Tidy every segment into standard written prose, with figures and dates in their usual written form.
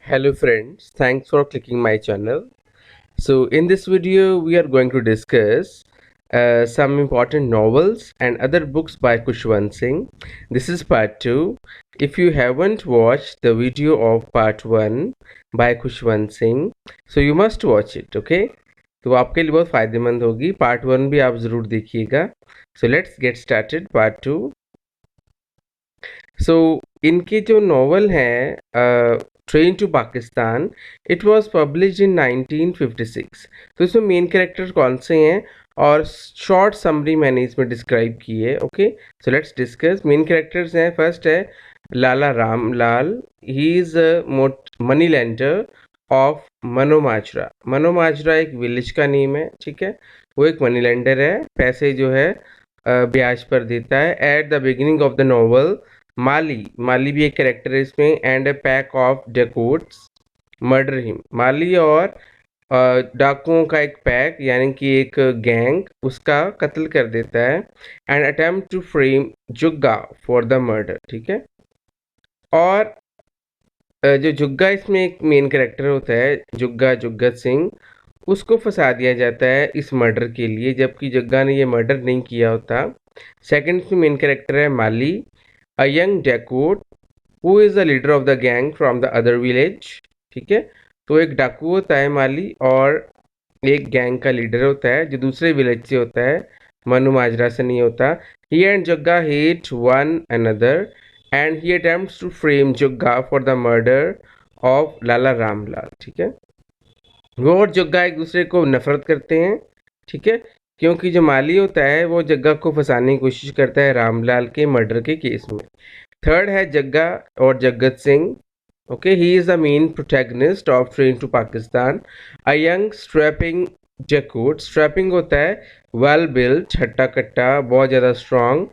Hello friends, thanks for clicking my channel. So in this video we are going to discuss some important novels and other books by Khushwant Singh. This is part 2. If you haven't watched the video of part 1 by Khushwant Singh, so you must watch it, okay? तो आपके लिए बहुत फ़ायदेमंद होगी. Part 1 भी आप ज़रूर देखिएगा. So let's get started. Part 2. सो इनके जो नॉवल हैं train to Pakistan, it was published in 1956. तो इसमें मेन कैरेक्टर कौन से हैं और शॉर्ट समरी मैंने इसमें डिस्क्राइब की है. Okay, so let's discuss. Main characters हैं, फर्स्ट है Lala Ram Lal. He is money lender of Mano Majra. मनो माजरा एक विलेज का नेम है, ठीक है. वो एक मनी लेंडर है, पैसे जो है ब्याज पर देता है. At the beginning of the novel Malli भी एक कैरेक्टर है इसमें. And a pack of dacoits murder him. Malli और डाकुओं का एक पैक यानी कि एक गैंग उसका कत्ल कर देता है. And attempt to frame Jugga for the murder, ठीक है. और जो जुग्गा इसमें एक मेन कैरेक्टर होता है, जुग्गत सिंह, उसको फंसा दिया जाता है इस मर्डर के लिए, जबकि जुग्गा ने ये मर्डर नहीं किया होता. सेकंड इसमें मेन कैरेक्टर है माली, a young dacoit who is the leader of the gang from the other village, ठीक है. तो एक डाकू होता है माली और एक गैंग का लीडर होता है जो दूसरे विलेज से होता है, मनु माजरा से नहीं होता. he and Jugga hate one another and he attempts to frame Jugga for the murder of लाला रामलाल, ठीक है. वो और जग्गा एक दूसरे को नफरत करते हैं, ठीक है, क्योंकि जो माली होता है वो जग्गा को फंसाने की कोशिश करता है रामलाल के मर्डर के केस में. थर्ड है जग्गा और Jagat Singh. Okay, he is the main protagonist of train to Pakistan. A young strapping dacoit. Strapping होता है वेल बिल्ट, हट्टा कट्टा, बहुत ज़्यादा स्ट्रॉन्ग.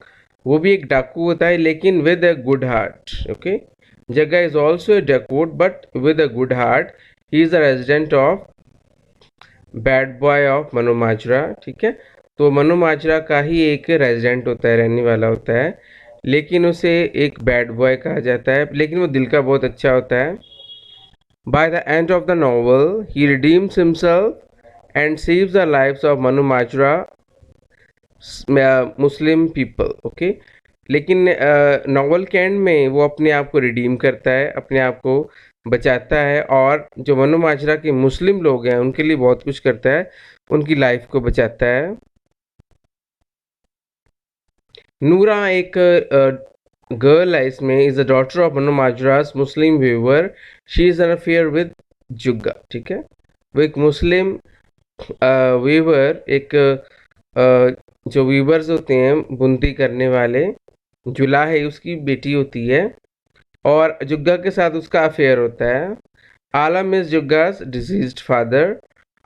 वो भी एक डाकू होता है लेकिन with a good heart. Okay, Jagga is also a dacoit but with a good heart. He is a resident of bad boy of Mano Majra, ठीक है. तो मनो माजरा का ही एक रेजिडेंट होता है, रहने वाला होता है, लेकिन उसे एक बैड बॉय कहा जाता है, लेकिन वो दिल का बहुत अच्छा होता है. By the end of the novel he redeems himself and saves the lives of Mano Majra Muslim people. Okay, लेकिन नॉवल के एंड में वो अपने आप को रिडीम करता है, अपने आप को बचाता है, और जो मनु माजरा के मुस्लिम लोग हैं उनके लिए बहुत कुछ करता है, उनकी लाइफ को बचाता है. नूरा एक गर्ल है इसमें, is the daughter of Manu Majra's Muslim weaver. She is an affair with Jugga, ठीक है. वो एक मुस्लिम वीवर, एक जो वीवर्स होते हैं बुनती करने वाले, जुला है उसकी बेटी होती है, और जुग्गा के साथ उसका अफेयर होता है. आलम इज़ जुग्गास डिजीज्ड फादर.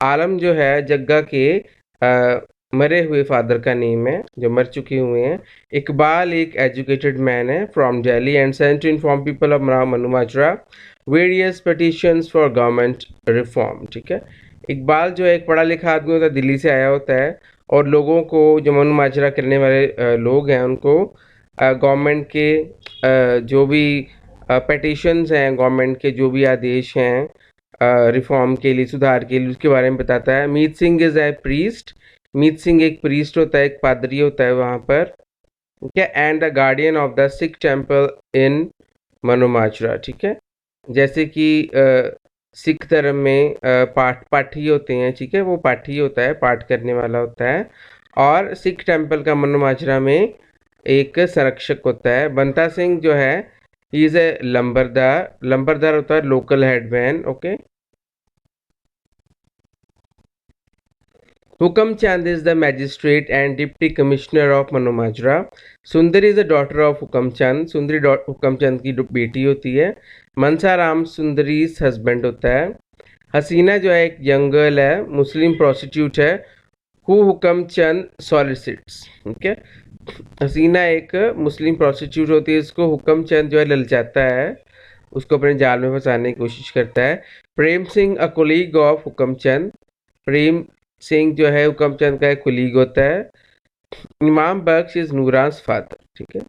आलम जो है जग्गा के मरे हुए फादर का नेम है, जो मर चुके हुए हैं. इकबाल एक एजुकेटेड मैन है from Delhi and sent to inform people of Manu Majra various petitions for government reform, ठीक है. इकबाल जो है एक पढ़ा लिखा आदमी होता है, दिल्ली से आया होता है, और लोगों को, जो मनु माजरा करने वाले लोग हैं, उनको गवर्नमेंट के जो भी पेटिशंस हैं, गवर्नमेंट के जो भी आदेश हैं रिफॉर्म के लिए, सुधार के लिए, उसके बारे में बताता है. मीत सिंह इज़ ए प्रीस्ट. मीत सिंह एक प्रीस्ट होता है, एक पादरी होता है वहाँ पर, ठीक है. And the guardian of the Sikh temple in Manu Majra, ठीक है. जैसे कि सिख धर्म में पाठी होते हैं, ठीक है, वो पाठी होता है, पाठ करने वाला होता है. और सिख टेम्पल का मनु माजरा में एक संरक्षक होता है. बंता सिंह जो है, ही इज़ ए लंबरदार होता है, local headman. Okay, Hukum Chand is the magistrate and deputy commissioner of Manu Majra. Sundari is the daughter of हुकम चंद. सुंदरी हुकम चंद की बेटी होती है. मनसा राम सुंदरी हस्बैंड होता है. हसीना जो है एक यंग गर्ल है, मुस्लिम प्रोस्टिट्यूट है, हु हुकम चंद सॉलिसिट्स, ठीक है. हसीना एक मुस्लिम प्रोस्टिट्यूट होती है, इसको हुकम चंद जो है ललचाता है, उसको अपने जाल में फंसाने की कोशिश करता है. प्रेम सिंह अ कोलीग ऑफ हुकम चंद. प्रेम सिंह जो है हुकम चंद का एक कोलीग होता है. इमाम बख्श इज नूरास फादर, ठीक है.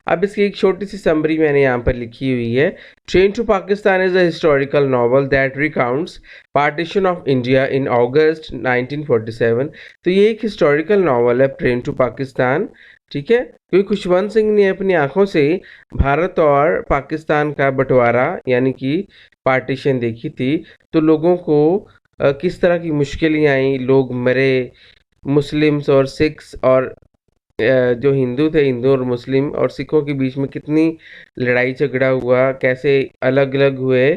अब इसकी एक छोटी सी समरी मैंने यहाँ पर लिखी हुई है। Train to Pakistan is a historical novel that recounts partition of India in August 1947। तो ये एक हिस्टोरिकल नॉवल है ट्रेन टू पाकिस्तान, ठीक है, क्योंकि खुशवंत सिंह ने अपनी आंखों से भारत और पाकिस्तान का बंटवारा यानी कि पार्टीशन देखी थी। तो लोगों को किस तरह की मुश्किलें आई, लोग मरे, मुस्लिम्स और सिख्स और जो हिंदू थे, हिंदू और मुस्लिम और सिखों के बीच में कितनी लड़ाई झगड़ा हुआ, कैसे अलग अलग हुए,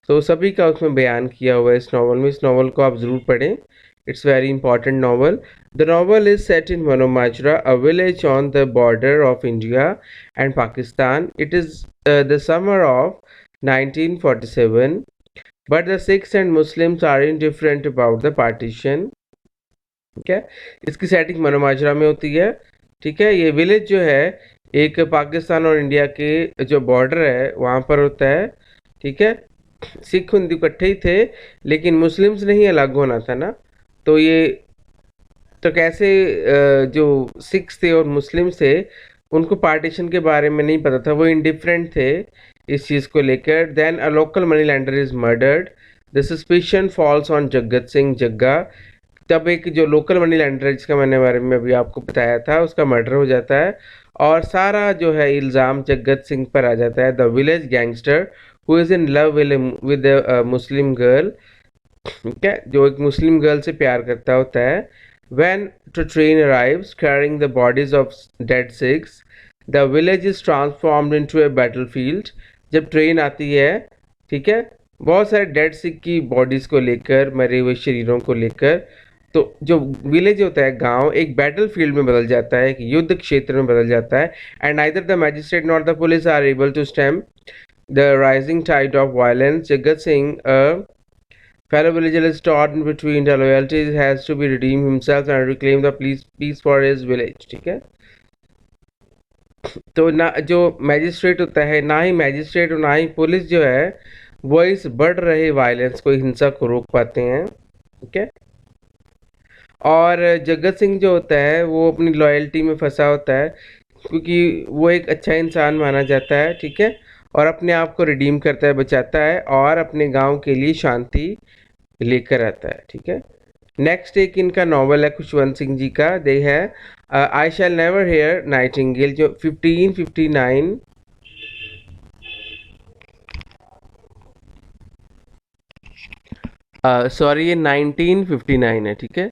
तो सभी का उसमें बयान किया हुआ है इस नावल में। इस नावल को आप ज़रूर पढ़ें, it's very important novel. The novel is set in Manomajra, a village on the border of India and Pakistan. It is the summer of 1947, but the Sikhs and Muslims are indifferent about the partition। ठीक है, इसकी setting मनोमाजरा में होती है। ठीक है, ये village जो है एक पाकिस्तान और इंडिया के जो बॉर्डर है वहाँ पर होता है। ठीक है, सिख हिंदू इकट्ठे ही थे लेकिन मुस्लिम्स नहीं अलग होना था ना, तो ये तो कैसे जो सिख्स थे और मुस्लिम्स थे उनको पार्टीशन के बारे में नहीं पता था, वो इंडिफरेंट थे इस चीज़ को लेकर। Then a local money lender is murdered, the suspicion falls on Jagat Singh जग्गा। तब एक जो लोकल मनी लैंडर है जिसका मैंने बारे में अभी आपको बताया था उसका मर्डर हो जाता है और सारा जो है इल्ज़ाम जगत सिंह पर आ जाता है। The village gangster who is in love with Muslim girl, ठीक है, जो एक मुस्लिम गर्ल से प्यार करता होता है। When the train arrives carrying the bodies of dead Sikhs, the village is transformed into a battlefield। जब ट्रेन आती है, ठीक है, बहुत सारे डेड सिख की बॉडीज को लेकर, मरे हुए शरीरों को लेकर, तो जो विलेज होता है, गांव, एक बैटल फील्ड में बदल जाता है, एक युद्ध क्षेत्र में बदल जाता है। And neither the magistrate not the police are able to stem the rising tide of violence. Jagat Singh, fellow villager is torn in between the loyalties, has to be redeem himself and reclaim the peace for his village। ठीक है, तो ना जो magistrate होता है, ना ही magistrate और ना ही पुलिस जो है वो इस बढ़ रहे वायलेंस को, हिंसा को रोक पाते हैं। ठीक है, और जगत सिंह जो होता है वो अपनी लॉयल्टी में फंसा होता है क्योंकि वो एक अच्छा इंसान माना जाता है। ठीक है, और अपने आप को रिडीम करता है, बचाता है और अपने गांव के लिए शांति लेकर आता है। ठीक है, नेक्स्ट एक इनका नॉवल है खुशवंत सिंह जी का, दे है आई शैल नेवर हेयर नाइटिंगेल, जो 1559 सॉरी ये 1959 है। ठीक है,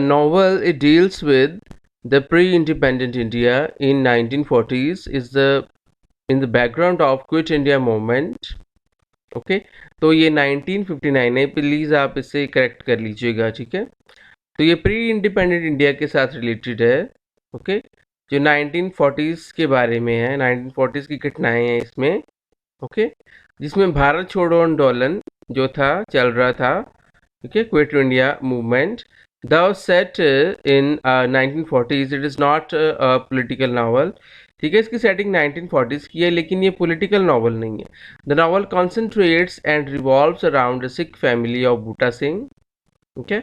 novel, it deals with the pre-independent India in 1940s, is the in the background of Quit India movement। Okay, तो ये 1959 है, प्लीज़ आप इसे करेक्ट कर लीजिएगा। ठीक है, तो ये प्री इंडिपेंडेंट इंडिया के साथ रिलेटेड है। ओके, जो 1940s के बारे में है, 1940s की घटनाएं हैं इसमें। ओके, जिसमें भारत छोड़ो आंदोलन जो था चल रहा था, ठीक है, quit India movement. Thou set in 1940s, it is not a political novel। ठीक है, इसकी सेटिंग 1940s की है लेकिन ये पॉलिटिकल नॉवल नहीं है। The novel concentrates and revolves around the Sikh family of Buta Singh. ठीक है,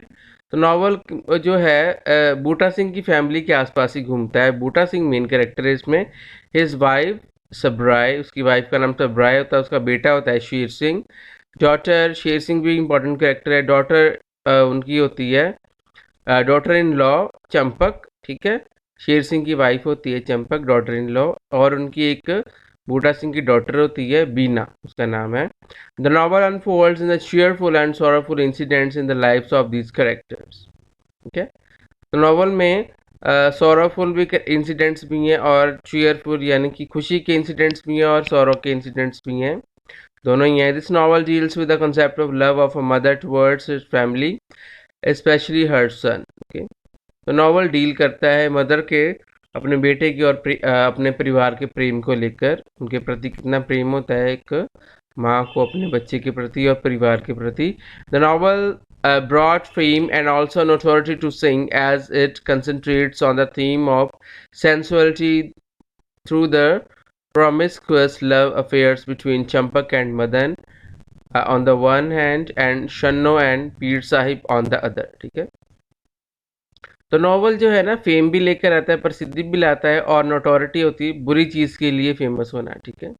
तो नॉवल जो है बूटा सिंह की फैमिली के आसपास ही घूमता है। बूटा सिंह मेन कैरेक्टर है इसमें। हिज वाइफ सबराय, उसकी वाइफ का नाम सबराय होता है, उसका बेटा होता है शेर सिंह। डॉटर, शेर सिंह भी इंपॉर्टेंट कैरेक्टर है। डॉटर उनकी होती है डॉटर इन लॉ चंपक। ठीक है, शेर सिंह की वाइफ होती है चंपक, डॉटर इन लॉ, और उनकी एक बूटा सिंह की डॉटर होती है बीना, उसका नाम है। The novel unfolds in the cheerful and sorrowful incidents in the lives of these characters। ठीक है, तो नॉवल में सॉरोफुल भी इंसिडेंट्स भी हैं और चीयरफुल यानी कि खुशी के इंसिडेंट्स भी हैं और सॉरो के इंसिडेंट्स भी हैं, दोनों ही हैं। This novel deals with the concept of love of a mother towards his family, especially her son. Okay, तो नॉवल डील करता है मदर के अपने बेटे की और अपने परिवार के प्रेम को लेकर, उनके प्रति कितना प्रेम होता है एक माँ को अपने बच्चे के प्रति और परिवार के प्रति। The novel brought fame and also notoriety to Singh as it concentrates on the theme of sensuality through the promiscuous love affairs between Champak and Madan on the one hand and Shanno and Peer Sahib on the other। ठीक है, तो novel जो है ना fame भी लेकर आता है, प्रसिद्धि भी लाता है, और नोटोरिटी होती है बुरी चीज़ के लिए फेमस होना, ठीक है।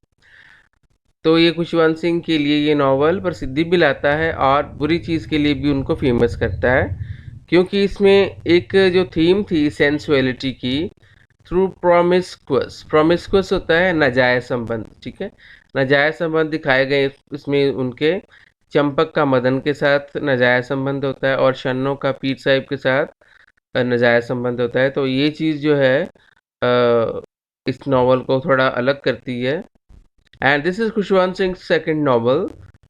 तो ये खुशवंत सिंह के लिए ये नॉवल प्रसिद्धि भी लाता है और बुरी चीज़ के लिए भी उनको फेमस करता है, क्योंकि इसमें एक जो थीम थी सेंसुअलिटी की, थ्रू प्रोमिस्कुअस होता है नाजायज संबंध, ठीक है। नाजायज संबंध दिखाए गए इसमें उनके। चंपक का मदन के साथ नाजायज संबंध होता है और शन्नो का पीर साहिब के साथ नाजायज संबंध होता है। तो ये चीज़ जो है इस नॉवल को थोड़ा अलग करती है। And this is Khushwant Singh second novel,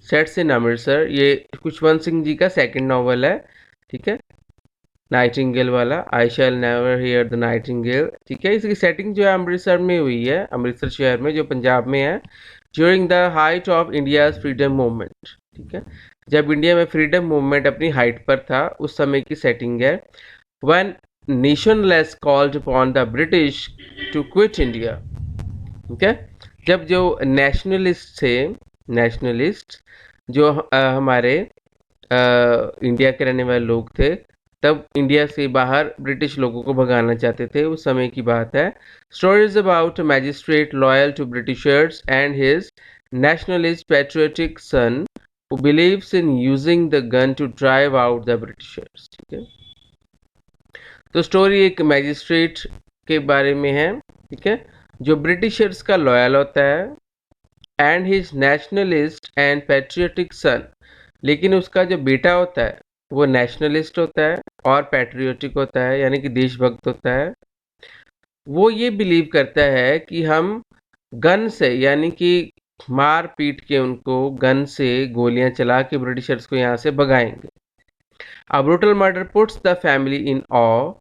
sets in Amritsar. ये खुशवंत सिंह जी का सेकंड नॉवल है, ठीक है, नाइटिंगेल वाला, I shall never hear the nightingale, ठीक है। इसकी सेटिंग जो है अमृतसर में हुई है, अमृतसर शहर में जो पंजाब में है, during the height of India's freedom movement, ठीक है। जब इंडिया में फ्रीडम मूवमेंट अपनी हाइट पर था उस समय की सेटिंग है। When nationalists called upon the British to quit India, ठीक है। जब जो नेशनलिस्ट थे, नेशनलिस्ट जो हमारे इंडिया के रहने वाले लोग थे, तब इंडिया से बाहर ब्रिटिश लोगों को भगाना चाहते थे, उस समय की बात है। Stories about a magistrate loyal to britishers and his nationalist patriotic son who believes in using the gun to drive out the Britishers, ठीक है। तो स्टोरी एक मैजिस्ट्रेट के बारे में है, ठीक है, जो ब्रिटिशर्स का लॉयल होता है, and his nationalist and patriotic son, लेकिन उसका जो बेटा होता है वो नेशनलिस्ट होता है और पैट्रियोटिक होता है, यानी कि देशभक्त होता है। वो ये बिलीव करता है कि हम गन से, यानी कि मार पीट के उनको गन से गोलियां चला के ब्रिटिशर्स को यहाँ से भगाएंगे। A brutal murder puts the family in awe,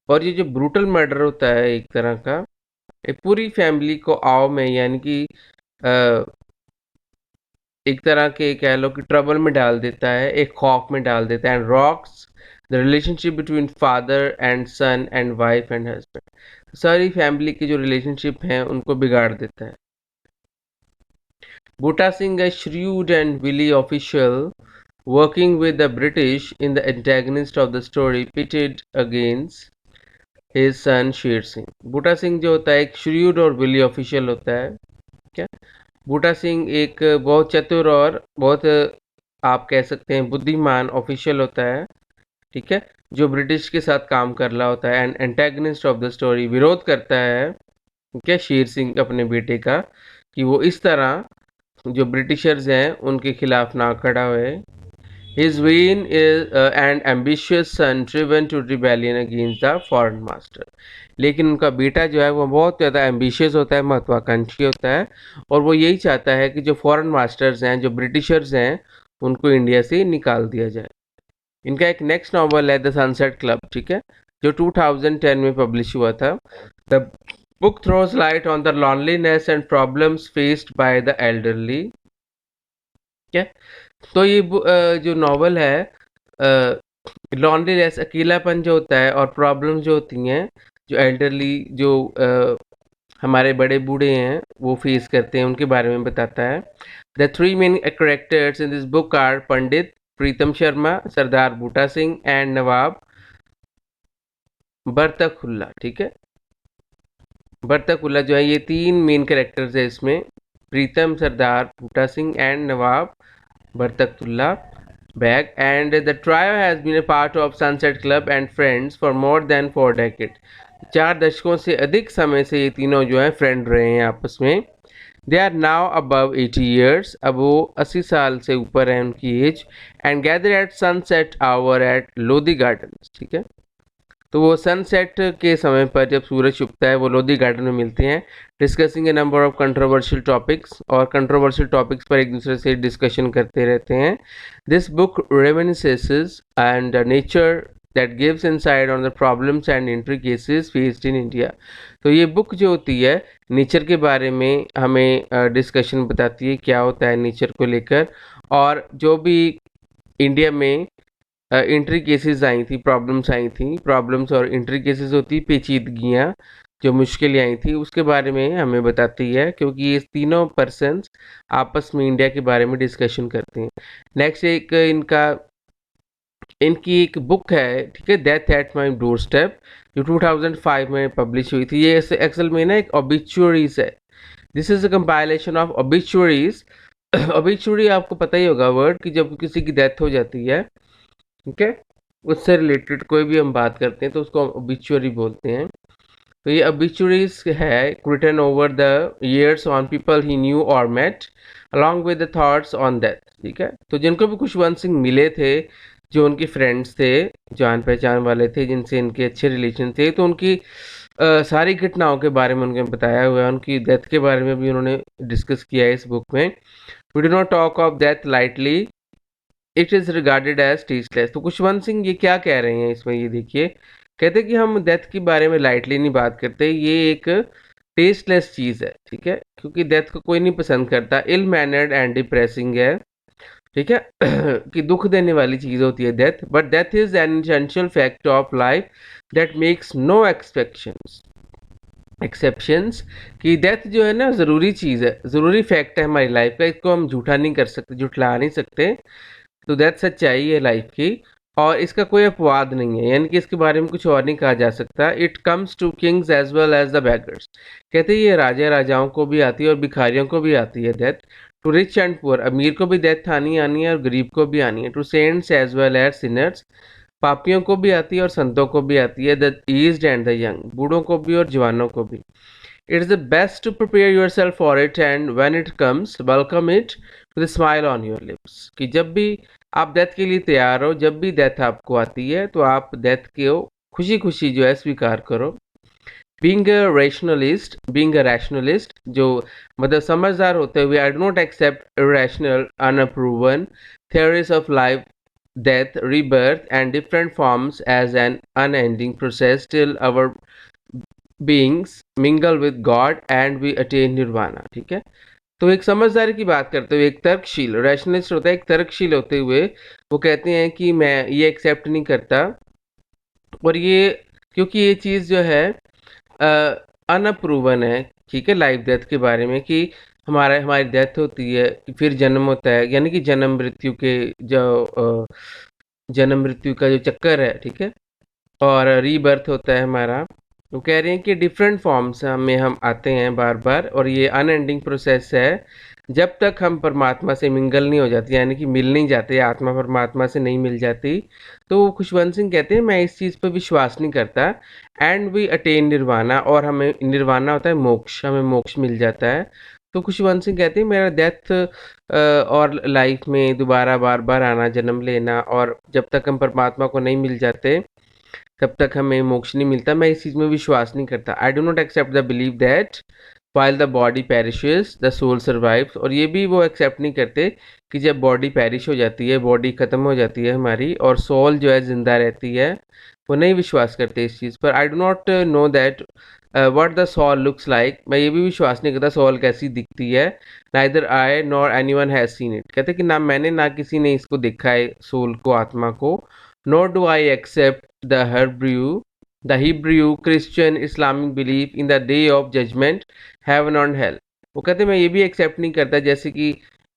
और ये जो ब्रूटल मर्डर होता है एक तरह का, ये पूरी फैमिली को आव में, यानी कि एक तरह के कह लो कि ट्रबल में डाल देता है, एक खौफ में डाल देता है। And rocks the relationship between father and son and wife and husband, सारी फैमिली की जो रिलेशनशिप हैं उनको बिगाड़ देता है। बूटा Singh, a shrewd and wily official working with the British in the antagonist of the story, pitted against his son Sher Singh. बूटा सिंह जो होता है एक श्रूड और विली ऑफिशियल होता है, क्या। बूटा सिंह एक बहुत चतुर और बहुत आप कह सकते हैं बुद्धिमान ऑफिशियल होता है, ठीक है, जो ब्रिटिश के साथ काम कर रहा होता है। And antagonist of the story, विरोध करता है क्या शेर सिंह अपने बेटे का, कि वो इस तरह जो ब्रिटिशर्स हैं उनके खिलाफ ना खड़ा हुए। His vain and ambitious son driven to rebellion against the foreign master, लेकिन उनका बेटा जो है वो बहुत ज़्यादा एम्बिशियस होता है, महत्वाकांक्षी होता है, और वो यही चाहता है कि जो फॉरेन मास्टर्स हैं, जो ब्रिटिशर्स हैं, उनको इंडिया से निकाल दिया जाए। इनका एक नेक्स्ट नॉवल है द सनसेट क्लब, ठीक है, जो 2010 में पब्लिश हुआ था। The book throws light on the loneliness and problems faced by the elderly, क्या। तो ये जो नॉवल है, लॉन्लीनेस, अकेलापन जो होता है, और प्रॉब्लम जो होती हैं, जो एल्डरली, जो हमारे बड़े बूढ़े हैं वो फेस करते हैं, उनके बारे में बताता है। The three main characters in this book are Pandit Pritam Sharma, Sardar Buta Singh and Nawab Barkatullah, ठीक है। बरतकुल्ला जो है, ये तीन मेन कैरेक्टर्स है इसमें, Pritam, Sardar Buta Singh and Nawab Barkatullah Bag, and the trio has been a part of Sunset Club and Friends for more than 4 decades. 4 दशकों से अधिक समय से ये तीनों जो हैं फ्रेंड रहे हैं आपस में। They are now above 80 years, अब वो 80 साल से ऊपर है उनकी age. And gather at sunset hour at Lodhi Gardens, ठीक है। तो वो सनसेट के समय पर जब सूरज छुपता है वो लोधी गार्डन में मिलते हैं, discussing a number of controversial topics, और कंट्रोवर्शियल टॉपिक्स पर एक दूसरे से डिस्कशन करते रहते हैं। This book reminiscences and nature that gives insight on the problems and intricacies faced in India. तो ये बुक जो होती है नेचर के बारे में हमें डिस्कशन बताती है, क्या होता है नेचर को लेकर, और जो भी इंडिया में इंट्री केसेस आई थी, प्रॉब्लम्स आई थी, प्रॉब्लम्स और इंट्री केसेस होती पेचीदगियाँ, जो मुश्किलें आई थी, उसके बारे में हमें बताती है, क्योंकि ये तीनों पर्सन्स आपस में इंडिया के बारे में डिस्कशन करते हैं। नेक्स्ट एक इनका इनकी एक बुक है, ठीक है, death at my door step, जो 2005 में पब्लिश हुई थी। ये एक्चुअल में ना एक ऑबिचुअरीज है। This is a compilation of obituaries. Obituary आपको पता ही होगा वर्ड, कि जब किसी की डेथ हो जाती है, ठीक है, उससे रिलेटेड कोई भी हम बात करते हैं तो उसको ऑबिचुअरी बोलते हैं। तो ये obituaries है written over the years on people he knew or met along with the thoughts on death, ठीक है। तो जिनको भी खुशवंत सिंह मिले थे, जो उनके फ्रेंड्स थे, जान पहचान वाले थे, जिनसे इनके अच्छे रिलेशन थे, तो उनकी सारी घटनाओं के बारे में उनको बताया हुआ है। उनकी डेथ के बारे में भी उन्होंने डिस्कस किया है इस बुक में। We do not talk of death lightly, it is regarded as tasteless. तो खुशवंत सिंह ये क्या कह रहे हैं इसमें, ये देखिए, कहते कि हम डेथ के बारे में लाइटली नहीं बात करते, ये एक टेस्टलेस चीज़ है, ठीक है, क्योंकि डेथ को कोई नहीं पसंद करता, इल मैनर्ड एंड डिप्रेसिंग है, ठीक है। कि दुख देने वाली चीज़ होती है death, but death is an essential fact of life that makes no exceptions. कि डेथ जो है ना ज़रूरी चीज़ है, ज़रूरी फैक्ट है हमारी लाइफ का, इसको हम झूठा नहीं कर सकते, झुठला नहीं सकते। तो दैट सच्चाई है लाइफ की, और इसका कोई अपवाद नहीं है, यानी कि इसके बारे में कुछ और नहीं कहा जा सकता। It comes to kings as well as the beggars, कहते हैं ये राजाओं को भी आती है और भिखारियों को भी आती है death. To rich and poor, अमीर को भी डेथ आनी आनी है और गरीब को भी आनी है। To saints as well as sinners, पापियों को भी आती है और संतों को भी आती है। The aged and the young, बूढ़ों को भी और जवानों को भी। It's the best to prepare yourself for it and when it comes welcome it with smile on your lips. कि जब भी आप डेथ के लिए तैयार हो, जब भी डेथ आपको आती है, तो आप डेथ को खुशी खुशी जो है स्वीकार करो। बीइंग अ रैशनलिस्ट, जो मतलब समझदार होते हुए, I do not accept irrational unproven theories of life, death, rebirth, and different forms as an unending process till our beings mingle with God and we attain nirvana, ठीक है। तो एक समझदारी की बात करते हुए, एक तर्कशील रैशनलिस्ट होता है, एक तर्कशील होते हुए वो कहते हैं कि मैं ये एक्सेप्ट नहीं करता, और ये क्योंकि ये चीज़ जो है अनअप्रूवन है, ठीक है, लाइफ डेथ के बारे में, कि हमारी डेथ होती है, फिर जन्म होता है, यानी कि जन्म मृत्यु के जो जन्म मृत्यु का जो चक्कर है, ठीक है, और रीबर्थ होता है हमारा। वो कह रहे हैं कि डिफरेंट फॉर्म्स में हम आते हैं बार बार, और ये अनएंडिंग प्रोसेस है जब तक हम परमात्मा से मिंगल नहीं हो जाती, यानी कि मिल नहीं जाते, आत्मा परमात्मा से नहीं मिल जाती। तो खुशवंत सिंह कहते हैं मैं इस चीज़ पर विश्वास नहीं करता। एंड वी अटेन निर्वाणा, और हमें निर्वाणा होता है मोक्ष, हमें मोक्ष मिल जाता है। तो खुशवंत सिंह कहते हैं मेरा डेथ और लाइफ में दोबारा बार बार आना, जन्म लेना, और जब तक हम परमात्मा को नहीं मिल जाते तब तक हमें मोक्ष नहीं मिलता, मैं इस चीज़ में विश्वास नहीं करता। I do not accept the believe that while the body perishes the soul survives, और ये भी वो एक्सेप्ट नहीं करते कि जब बॉडी पेरिश हो जाती है, बॉडी ख़त्म हो जाती है हमारी, और सोल जो है ज़िंदा रहती है, वो नहीं विश्वास करते इस चीज़ पर। I do not know that what the soul looks like, मैं ये भी विश्वास नहीं करता सोल कैसी दिखती है। Neither I nor any one has seen it, कहते कि ना मैंने ना किसी ने इसको देखा है, सोल को, आत्मा को। Nor do I accept the Hebrew, Christian, Islamic belief in the day of judgment, heaven and hell। वो कहते मैं ये भी एक्सेप्ट नहीं करता, जैसे कि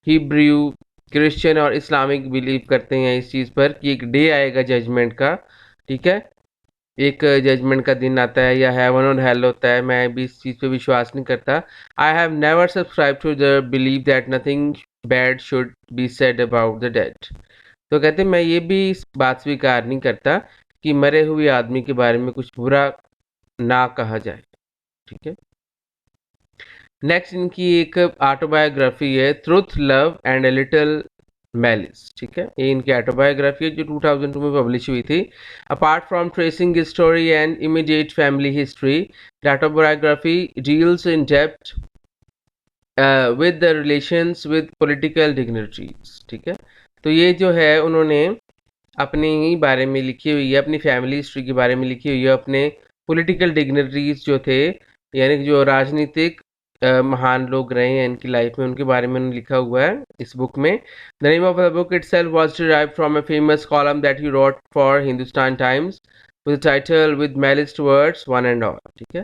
हिब्रू, क्रिश्चियन और इस्लामिक बिलीव करते हैं इस चीज़ पर कि एक डे आएगा जजमेंट का, ठीक है, एक जजमेंट का दिन आता है, या हेवन और हेल होता है, मैं भी इस चीज़ पे विश्वास नहीं करता। I have never subscribe to the believe that nothing bad should be said about the dead. तो कहते मैं ये भी इस बात स्वीकार नहीं करता कि मरे हुए आदमी के बारे में कुछ बुरा ना कहा जाए, ठीक है। नेक्स्ट इनकी एक ऑटोबायोग्राफी है, truth, love and a little malice, ठीक है, ये इनकी ऑटोबायोग्राफी है जो 2002 में पब्लिश हुई थी। Apart from tracing his story and immediate family history, the autobiography deals in depth with the relations with political dignitaries, ठीक है। तो ये जो है उन्होंने अपने ही बारे में लिखी हुई है, अपनी फैमिली हिस्ट्री के बारे में लिखी हुई है, अपने पॉलिटिकल डिग्निटरीज जो थे, यानी कि जो राजनीतिक महान लोग रहे हैं इनकी लाइफ में, उनके बारे में उन्होंने लिखा हुआ है इस बुक में। The name of the book itself was derived from a famous column that he wrote for Hindustan times with title with malice towards one and all, ठीक है।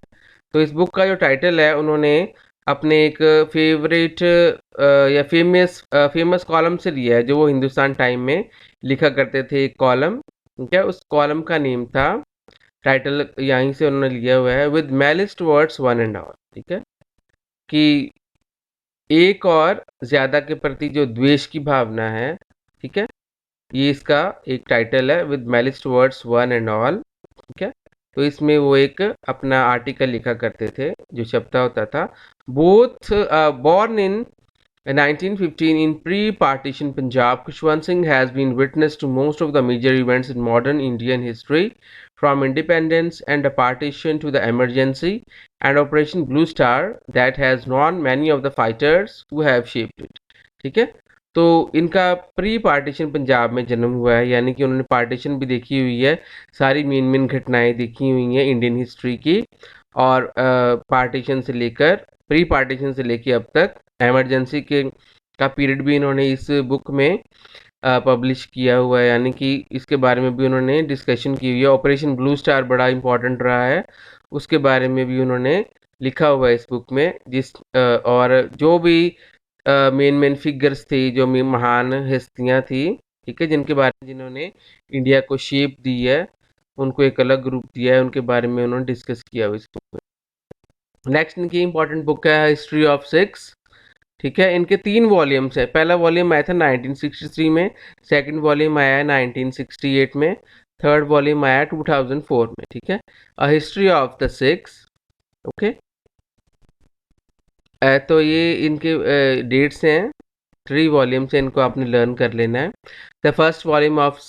तो इस बुक का जो टाइटल है उन्होंने अपने एक फेवरेट या फेमस कॉलम से लिया है, जो वो हिंदुस्तान टाइम में लिखा करते थे, एक कॉलम। ठीक है, उस कॉलम का नेम था, टाइटल यहीं से उन्होंने लिया हुआ है, with malice towards one and all. ठीक है, कि एक और ज्यादा के प्रति जो द्वेष की भावना है, ठीक है, ये इसका एक टाइटल है, with malice towards one and all. ठीक है, तो इसमें वो एक अपना आर्टिकल लिखा करते थे, जो छपता होता था। Both born in 1915 in pre-partition Punjab, Khushwant Singh has been witness to most of the major events in modern Indian history, from independence and the partition to the emergency and Operation Blue Star that has known many of the fighters who have shaped it. ठीक है, तो इनका pre partition Punjab में जन्म हुआ है, यानी कि उन्होंने पार्टीशन भी देखी हुई है, सारी मेन मेन घटनाएं देखी हुई हैं इंडियन हिस्ट्री की, और पार्टीशन से लेकर, प्री पार्टीशन से लेकर अब तक एमरजेंसी के का पीरियड भी इन्होंने इस बुक में पब्लिश किया हुआ है, यानी कि इसके बारे में भी उन्होंने डिस्कशन की हुई है। ऑपरेशन ब्लू स्टार बड़ा इंपॉर्टेंट रहा है, उसके बारे में भी उन्होंने लिखा हुआ है इस बुक में। और जो भी मेन मेन फिगर्स थी, जो महान हस्तियां थी, ठीक है, जिनके बारे में, जिन्होंने इंडिया को शेप दी है, उनको एक अलग ग्रुप दिया है, उनके बारे में उन्होंने डिस्कस किया हुआ इस बुक में। नेक्स्ट इनकी इंपॉर्टेंट बुक है हिस्ट्री ऑफ सिक्स। ठीक है, इनके 3 वॉल्यूम्स है। पहला वॉल्यूम आया था 1963 में, सेकंड वॉल्यूम आया है 1968 में, थर्ड वॉल्यूम आया 2004 में। ठीक है, a history of the six. Okay, तो ये इनके डेट्स हैं, 3 वॉल्यूम्स हैं, इनको आपने लर्न कर लेना है। The first volume of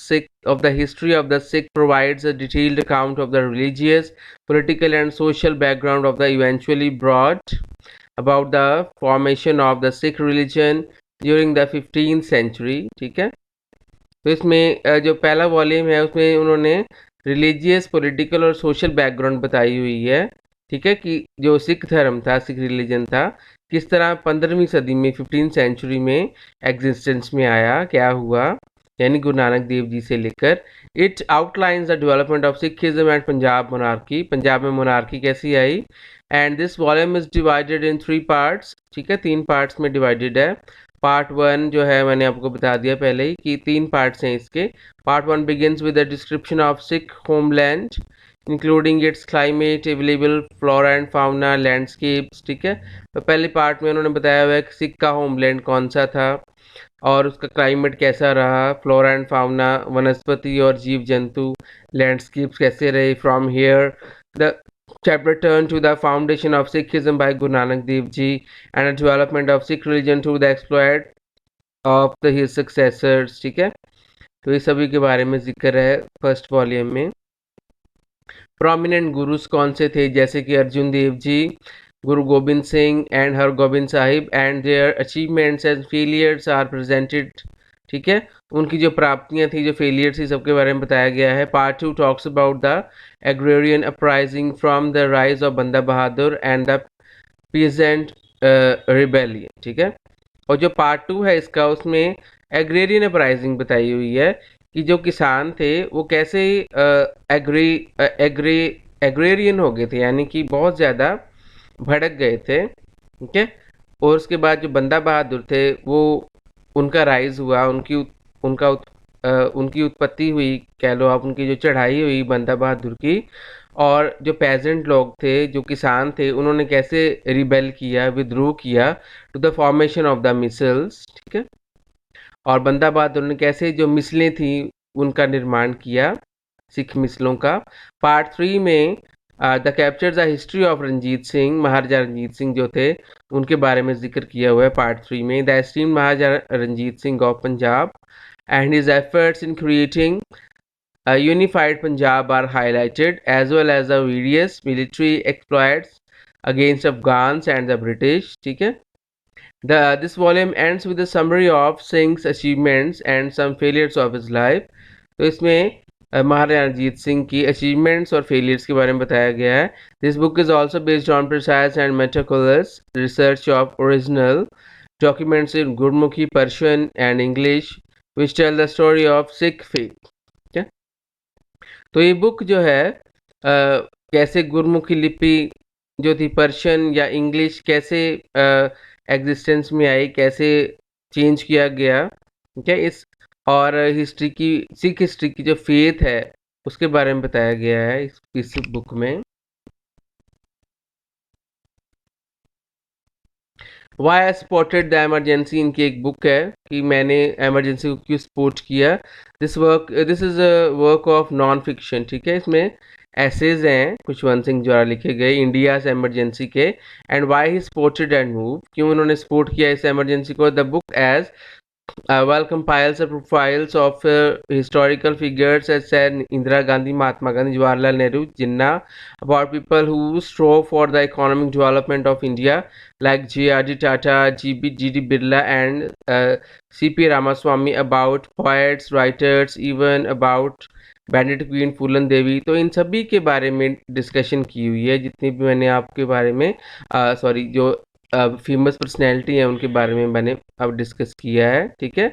the history of the Sikh provides a detailed account of the religious, political and social background of the eventually broad about the formation of the Sikh religion during the 15th century। ठीक है, तो इसमें जो पहला volume है उसमें उन्होंने religious, political और सोशल बैकग्राउंड बताई हुई है। ठीक है, कि जो सिख धर्म था, सिख रिलीजन था, किस तरह 15वीं सदी में, 15th सेंचुरी में एग्जिस्टेंस में आया, क्या हुआ, यानी गुरु नानक देव जी से लेकर। It outlines the development of Sikhism and Punjab monarchy, Punjab में मोनार्की कैसी आई। And this volume is divided in 3 parts. ठीक है, 3 पार्ट्स में डिवाइडेड है। पार्ट 1 जो है, मैंने आपको बता दिया पहले ही कि 3 पार्ट्स हैं इसके। Part 1 begins with the description of Sikh homeland, including it's climate, available flora and fauna, landscapes. ठीक है, तो पहले पार्ट में उन्होंने बताया हुआ है कि सिख का होमलैंड कौन सा था और उसका क्लाइमेट कैसा रहा, फ्लोरा एंड फाउना, वनस्पति और जीव जंतु, लैंडस्केप्स कैसे रहे। From here the chapter turn to the foundation of Sikhism by Guru Nanak Dev Ji and the development of Sikh religion through the exploit of his successors। ठीक है, तो ये सभी के बारे में जिक्र है फर्स्ट वॉल्यूम में। प्रोमिनेंट गुरुस कौन से थे, जैसे कि Arjun Dev ji, Guru Gobind Singh and Hargobind Sahib, and their achievements and failures are presented. ठीक है, उनकी जो प्राप्तियां थी, जो फेलियर थी, सबके बारे में बताया गया है। Part 2 talks about the agrarian uprising from the rise of बंदा बहादुर एंड द पीजेंट रिबेलियन। ठीक है, और जो पार्ट 2 है इसका, उसमें एग्रेरियन अपराइजिंग बताई हुई है कि जो किसान थे वो कैसे एग्रेरियन हो गए थे, यानी कि बहुत ज़्यादा भड़क गए थे। ठीक है, और उसके बाद जो बंदा बहादुर थे, वो उनका राइज हुआ, उनकी उत्पत्ति हुई, कह लो आप, उनकी जो चढ़ाई हुई बंदा बहादुर की। और जो पेजेंट लोग थे, जो किसान थे, उन्होंने कैसे रिबेल किया, विद्रोह किया to the formation of the misls. ठीक है, और बंदा बहादुर ने कैसे जो मिसलें थी उनका निर्माण किया, सिख मिसलों का। पार्ट 3 में the capture the history of Ranjit Singh, Maharaja Ranjit Singh जो थे, उनके बारे में जिक्र किया हुआ है पार्ट 3 में। The esteemed Maharaja Ranjit Singh of Punjab and his efforts in creating a unified Punjab are highlighted, as well as the various military exploits against Afghans and the British। ठीक है, this volume ends with a summary of Singh's achievements and some failures of his life। तो इसमें महाराजा रंजीत सिंह की achievements और failures के बारे में बताया गया है। This book is also based on precise and meticulous research of original documents in Gurmukhi, Persian and English which tell the story of Sikh faith। ठीक है, तो ये बुक जो है कैसे गुरमुखी लिपि जो थी पर्शियन या इंग्लिश कैसे एग्जिस्टेंस में आई, कैसे चेंज किया गया, ठीक है। इस और हिस्ट्री की, सिख हिस्ट्री की जो फेथ है उसके बारे में बताया गया है इस बुक में। Why I spotted the emergency, इनकी एक बुक है कि मैंने एमरजेंसी को क्यों स्पोर्ट किया। This is a work of non fiction, ठीक है। इसमें एसेज हैं खुशवंत सिंह द्वारा लिखे गए इंडियाज एमरजेंसी के, and why he sported and move, क्यों उन्होंने सपोर्ट किया इस एमरजेंसी को। The book as well compiles the profiles of historical figures such as Indira Gandhi, Mahatma Gandhi, Jawaharlal Nehru, Jinnah, about people who strove for the economic development of India, like J.R.D. Tata, G.D. Birla, and C.P. Ramaswamy, about poets, writers, even about banded queen Phoolan Devi. तो इन सभी के बारे में discussion की हुई है, जितनी भी मैंने आपके बारे में सॉरी जो फेमस पर्सनैलिटी है उनके बारे में मैंने अब डिस्कस किया है, ठीक है।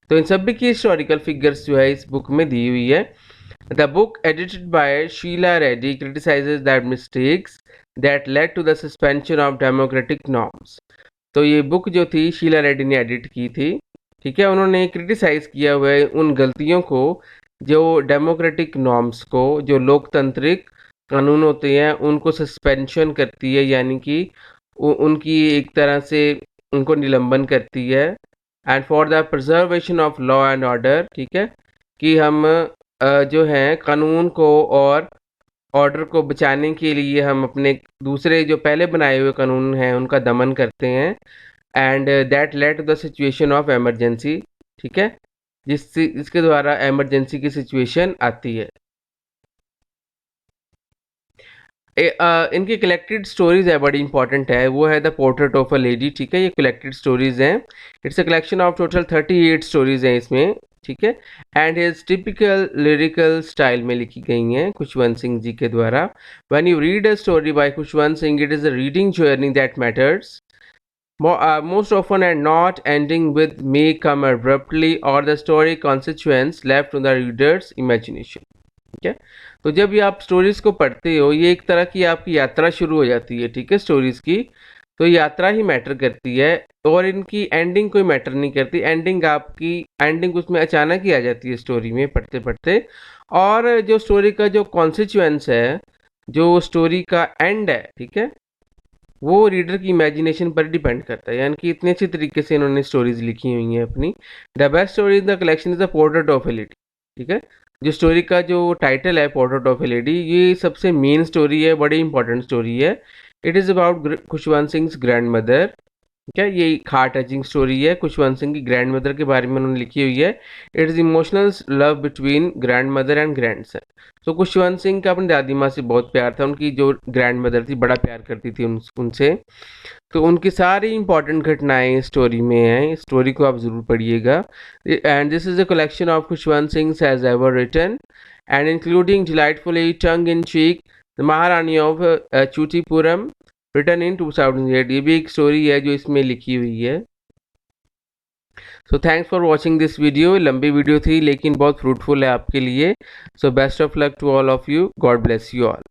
तो इन सभी की हिस्टोरिकल फिगर्स जो है इस बुक में दी हुई है। The book edited by Sheila Reddy criticises that mistakes that led to the suspension of democratic norms. तो ये बुक जो थी शीला रेड्डी ने एडिट की थी, ठीक है। उन्होंने क्रिटिसाइज किया हुआ है उन गलतियों को जो डेमोक्रेटिक नॉर्म्स को, जो लोकतांत्रिक कानून होते हैं उनको सस्पेंशन करती है, यानी कि उनकी एक तरह से उनको निलंबन करती है। And for the preservation of law and order, ठीक है, कि हम जो हैं कानून को और ऑर्डर को बचाने के लिए हम अपने दूसरे जो पहले बनाए हुए कानून हैं उनका दमन करते हैं। And that led to the situation of emergency, ठीक है, जिसके द्वारा एमरजेंसी की सिचुएशन आती है। इनकी कलेक्टेड स्टोरीज है, बड़ी इंपॉर्टेंट है, वो है the portrait of a lady, ठीक है। ये कलेक्टेड स्टोरीज हैं, it's a collection of total 38 stories हैं इसमें, ठीक है। And his typical lyrical style में लिखी गई हैं खुशवंत सिंह जी के द्वारा। When you read a story by Khushwant Singh, it is a reading journey that matters most often and not ending with may come abruptly or the story consequence left to the reader's imagination, ठीक है। तो जब ये आप stories को पढ़ते हो, ये एक तरह की आपकी यात्रा शुरू हो जाती है, ठीक है, स्टोरीज की। तो यात्रा ही मैटर करती है और इनकी एंडिंग कोई मैटर नहीं करती। एंडिंग उसमें अचानक ही आ जाती है स्टोरी में पढ़ते पढ़ते। और जो स्टोरी का जो कॉन्सिक्वेंस है, जो स्टोरी का एंड है, ठीक है, वो रीडर की इमेजिनेशन पर डिपेंड करता है। यानी कि इतने अच्छे तरीके से इन्होंने स्टोरीज लिखी हुई हैं अपनी। The best story in the collection is the portrait of A lady, ठीक है। जो स्टोरी का जो टाइटल है पोर्ट्रेट ऑफ ए लेडी, ये सबसे मेन स्टोरी है, बड़ी इंपॉर्टेंट स्टोरी है। It is about Khushwant Singh grand mother, ठीक है। ये हार्ट टचिंग स्टोरी है, खुशवंत सिंह की ग्रैंड मदर के बारे में उन्होंने लिखी हुई है। It is emotional love between grand mother and grand son. तो खुशवंत सिंह का अपनी दादी माँ से बहुत प्यार था, उनकी जो ग्रैंड मदर थी बड़ा प्यार करती थी उनसे। तो उनकी सारी इंपॉर्टेंट घटनाएं इस स्टोरी में हैं, इस स्टोरी को आप ज़रूर पढ़िएगा। And this is a collection of Khushwant Singh has ever written and including delightfully tongue in cheek the Maharani of Chootipuram, written in 2008। ये भी एक स्टोरी है जो इसमें लिखी हुई है। So thanks for watching this video. लंबी वीडियो थी लेकिन बहुत फ्रूटफुल है आपके लिए। So best of luck to all of you, God bless you all.